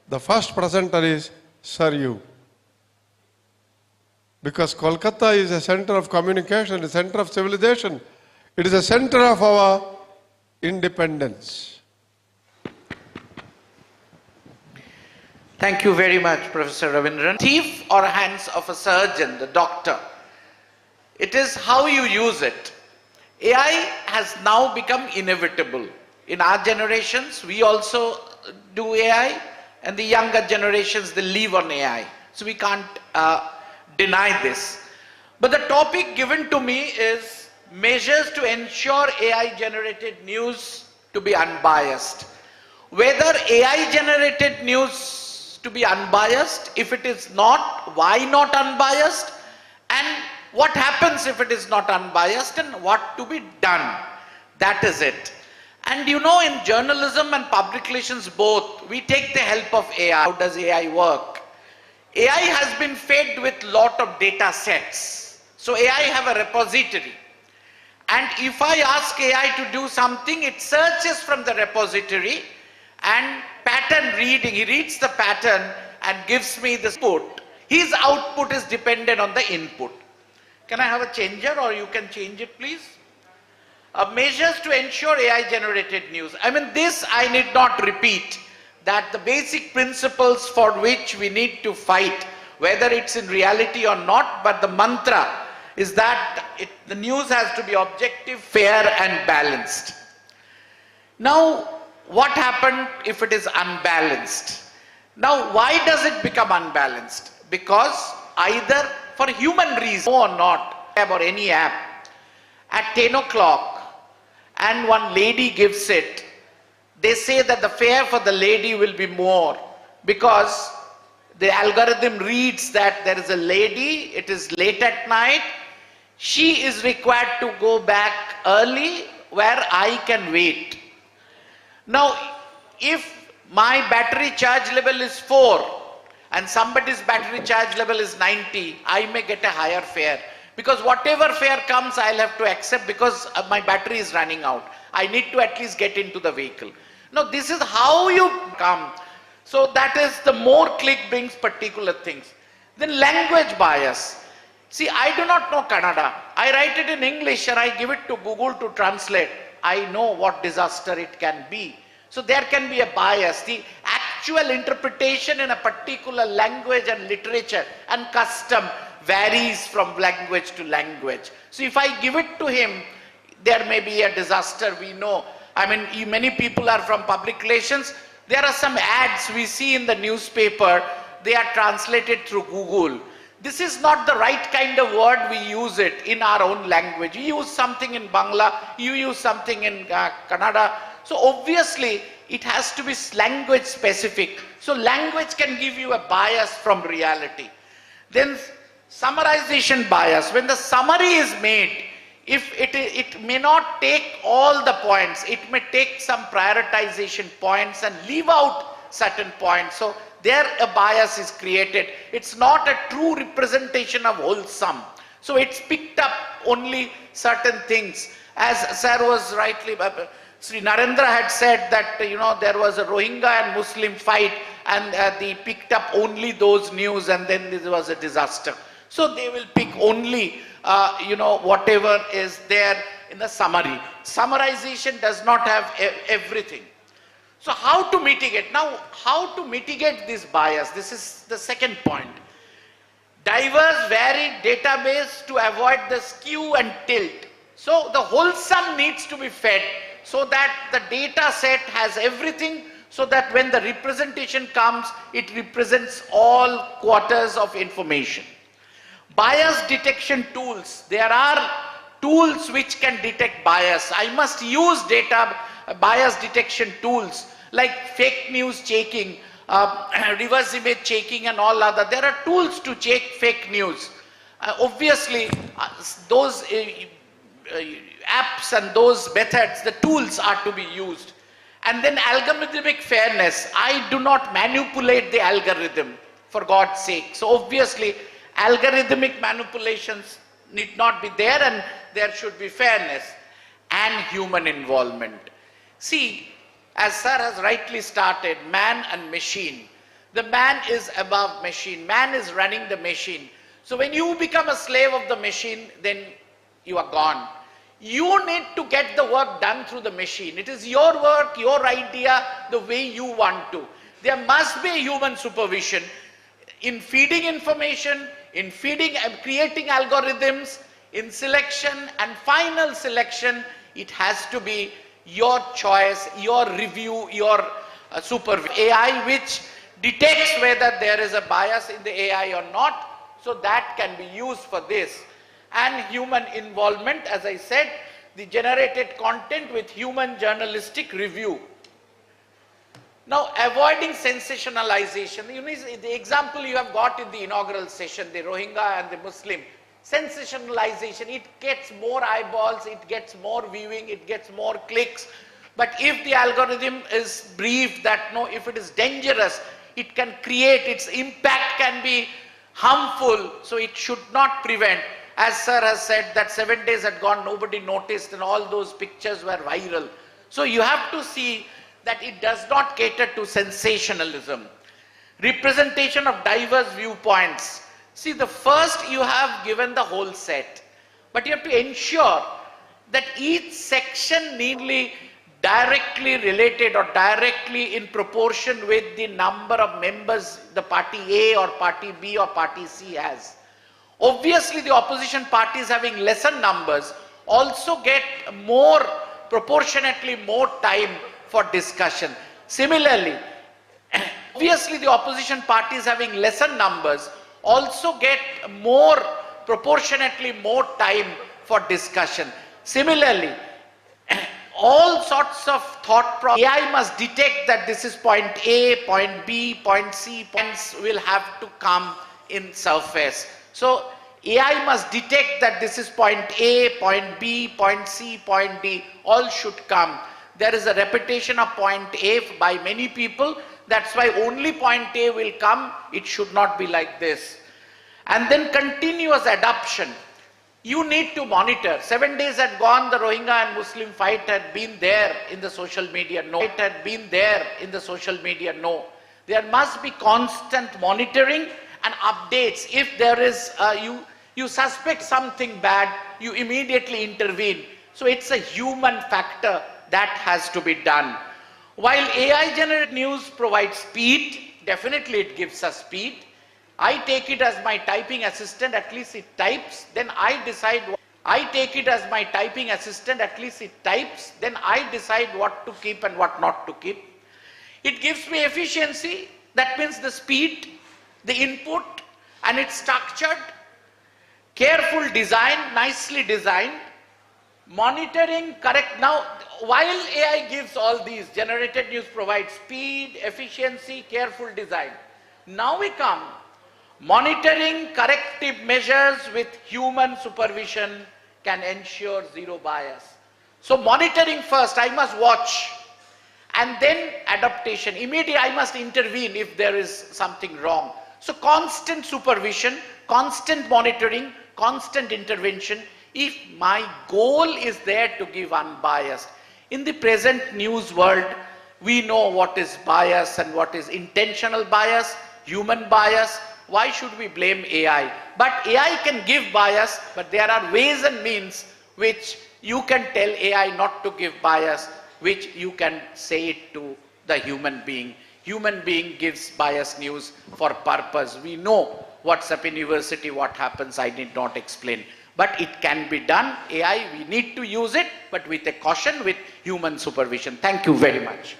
The first presenter is Saryu. Because Kolkata is a center of communication, a center of civilization. It is a center of our independence. Thank you very much, Professor Ravindran. Teeth or hands of a surgeon, the doctor. It is how you use it. AI has now become inevitable. In our generations, we also do AI, and the younger generations, they live on AI. So we can't deny this. But the topic given to me is measures to ensure AI-generated news to be unbiased. Whether AI-generated news to be unbiased, if it is not, why not unbiased? And what happens if it is not unbiased, and what to be done? That is it. And you know, in journalism and public relations both, we take the help of AI. How does AI work? AI has been fed with lot of data sets. So AI have a repository. And if I ask AI to do something, it searches from the repository and pattern reading, he reads the pattern and gives me the input. His output is dependent on the input. Can I have a changer, or you can change it, please? Measures to ensure AI generated news. I mean, this I need not repeat, that the basic principles for which we need to fight, whether it's in reality or not, but the mantra is that the news has to be objective, fair and balanced. Now, what happened if it is unbalanced? Now, why does it become unbalanced? Because either for human reason or not, or any app, at 10 o'clock, and one lady gives it, they say that the fare for the lady will be more, because the algorithm reads that there is a lady, it is late at night, she is required to go back early where I can wait. Now, if my battery charge level is 4 and somebody's battery charge level is 90, I may get a higher fare. Because whatever fare comes, I'll have to accept, because my battery is running out. I need to at least get into the vehicle. Now, this is how you come. So that is the more click brings particular things. Then language bias. See, I do not know Kannada. I write it in English and I give it to Google to translate. I know what disaster it can be. So there can be a bias. The actual interpretation in a particular language and literature and custom varies from language to language. So if I give it to him, there may be a disaster, we know. I mean, many people are from public relations. There are some ads we see in the newspaper, they are translated through Google. This is not the right kind of word we use it in our own language. You use something in Bangla, you use something in Kannada. So obviously, it has to be language specific. So language can give you a bias from reality. Then summarization bias. When the summary is made, if it may not take all the points, it may take some prioritization points and leave out certain points. So there a bias is created. It's not a true representation of whole sum. So it's picked up only certain things. As Sir was rightly, Sri Narendra had said that, you know, there was a Rohingya and Muslim fight, and they picked up only those news, and then there was a disaster. So they will pick only, you know, whatever is there in the summary. Summarization does not have everything. So how to mitigate? Now, how to mitigate this bias? This is the second point. Diverse, varied database to avoid the skew and tilt. So the wholesome needs to be fed so that the data set has everything, so that when the representation comes, it represents all quarters of information. Bias detection tools. There are tools which can detect bias. I must use data bias detection tools like fake news checking, reverse image checking and all other. There are tools to check fake news. Obviously, those apps and those methods, the tools are to be used. And then algorithmic fairness. I do not manipulate the algorithm, for God's sake. So obviously, algorithmic manipulations need not be there, and there should be fairness and human involvement. See, as Sir has rightly started, man and machine. The man is above machine. Man is running the machine. So when you become a slave of the machine, then you are gone. You need to get the work done through the machine. It is your work, your idea, the way you want to. There must be a human supervision in feeding information, in feeding and creating algorithms, in selection and final selection. It has to be your choice, your review, your supervision. AI which detects whether there is a bias in the AI or not, so that can be used for this. And human involvement, as I said, the generated content with human journalistic review. Now, avoiding sensationalization. You know, the example you have got in the inaugural session, the Rohingya and the Muslim. Sensationalization, it gets more eyeballs, it gets more viewing, it gets more clicks. But if the algorithm is briefed that no, if it is dangerous, it can create, its impact can be harmful, so it should not prevent. As sir has said that 7 days had gone, nobody noticed and all those pictures were viral. So you have to see that it does not cater to sensationalism. Representation of diverse viewpoints. See, the first you have given the whole set, but you have to ensure that each section neatly directly related or directly in proportion with the number of members the party A or party B or party C has. Obviously, the opposition parties having lesser numbers also get more, proportionately more time for discussion. Similarly, obviously the opposition parties having lesser numbers also get more, proportionately more time for discussion. Similarly, all sorts of thought process. AI must detect that this is point A, point B, point C, points will have to come in surface. So AI must detect that this is point A, point B, point C, point D, all should come. There is a repetition of point A by many people. That's why only point A will come. It should not be like this. And then continuous adoption. You need to monitor. 7 days had gone, the Rohingya and Muslim fight had been there in the social media. No. It had been there in the social media. No. There must be constant monitoring and updates. If there is, you suspect something bad, you immediately intervene. So it's a human factor that has to be done. While AI generated news provides speed, definitely it gives us speed. I take it as my typing assistant, at least it types, then I decide. I take it as my typing assistant, at least it types, then I decide what to keep and what not to keep. It gives me efficiency, that means the speed, the input, and it's structured. Careful design, nicely designed. Monitoring, correct. Now, while AI gives all these, generated news provides speed, efficiency, careful design. Now we come. Monitoring, corrective measures with human supervision can ensure zero bias. So monitoring first, I must watch, and then adaptation. Immediately I must intervene if there is something wrong. So constant supervision, constant monitoring, constant intervention, if my goal is there to give unbiased. In the present news world, we know what is bias and what is intentional bias, human bias. Why should we blame AI? But AI can give bias, but there are ways and means which you can tell AI not to give bias, which you can say it to the human being. Human being gives biased news for purpose. We know WhatsApp University, what happens, I need not explain. But it can be done. AI, we need to use it, but with a caution, with human supervision. Thank you very much.